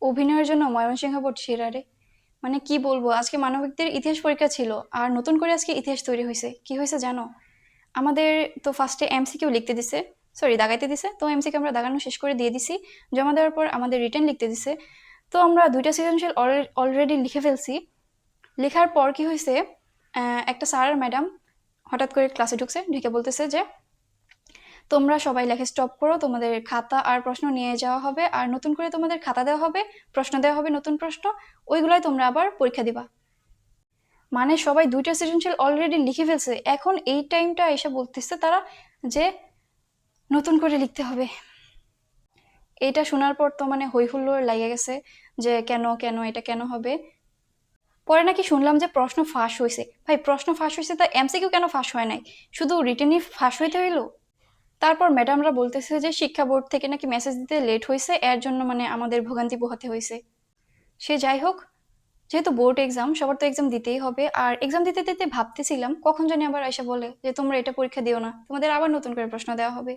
অভিনয়ের জন্য ময়মনসিংহ বোর্ড সেরা রে। মানে কি বলবো, আজকে মানবিকদের ইতিহাস পরীক্ষা ছিল আর নতুন করে আজকে ইতিহাস তৈরি হয়েছে। কি হয়েছে জানো? আমাদের তো ফার্স্টে এমসিকিউ লিখতে দিছে, সরি দাগাইতে দিছে। তো এমসিকিউ আমরা দাগানো শেষ করে দিয়ে দিছি। জমা দেওয়ার পর আমাদের রিটেন লিখতে দিছে। তো আমরা দুইটা সৃজনশীল অলরেডি লিখে ফেলছি। লেখার পর কি হয়েছে, একটা স্যার আর ম্যাডাম হঠাৎ করে ক্লাসে ঢুকছে, ঢুকে বলতেছে যে তোমরা সবাই লেখা স্টপ করো, তোমাদের খাতা আর প্রশ্ন নিয়ে যাওয়া হবে, আর নতুন করে তোমাদের খাতা দেওয়া হবে, প্রশ্ন দেওয়া হবে, নতুন প্রশ্ন, ওইগুলাই তোমরা আবার পরীক্ষা দিবা। মানে সবাই দুইটা সৃজনশীল অলরেডি লিখে ফেলছে, এখন এই টাইমটা এসে বলতেছে তারা যে নতুন করে লিখতে হবে। এইটা শোনার পর তো মানে হই হুল্লোড় লাগে গেছে যে কেন কেন এটা কেন হবে। পরে নাকি শুনলাম যে প্রশ্ন ফাঁস হয়েছে। ভাই প্রশ্ন ফাঁস হয়েছে, তা এমসিকিউ কেন ফাঁস হয় নাই? শুধু রিটেনই ফাঁস হইতে হইলো? তারপর ম্যাডামরা বলতেছে যে শিক্ষা বোর্ড থেকে নাকি মেসেজ দিতে লেট হয়েছে, এর জন্য মানে আমাদের ভোগান্তি পোহাতে হয়েছে। সে যাই হোক, যেহেতু বোর্ড এক্সাম, সবার তো এক্সাম দিতেই হবে। আর এক্সাম দিতে দিতে ভাবতেছিলাম কখন জানি আবার এসে বলে যে তোমরা এটা পরীক্ষা দিও না, তোমাদের আবার নতুন করে প্রশ্ন দেওয়া হবে।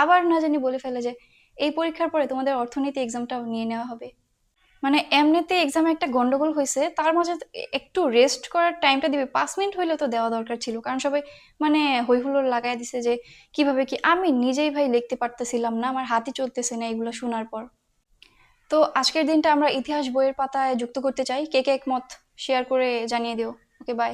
আবার না জানি বলে ফেলে যে এই পরীক্ষার পরে তোমাদের অর্থনীতি এক্সামটা নিয়ে নেওয়া হবে। মানে এমনিতে এক্সামে একটা গন্ডগোল হয়েছে, তার মাঝে একটু রেস্ট করার টাইমটা দিবে, 5 মিনিট হইলেও তো দেওয়া দরকার ছিল। কারণ সবাই মানে হই হুল্লোড় লাগাই দিছে যে কিভাবে কি, আমি নিজেই ভাই লিখতে পারতেছিলাম না, আমার হাতই চলতেছে না এগুলো শোনার পর। তো আজকের দিনটা আমরা ইতিহাস বইয়ের পাতায় যুক্ত করতে চাই, কে কে একমত শেয়ার করে জানিয়ে দিও। ওকে, বাই।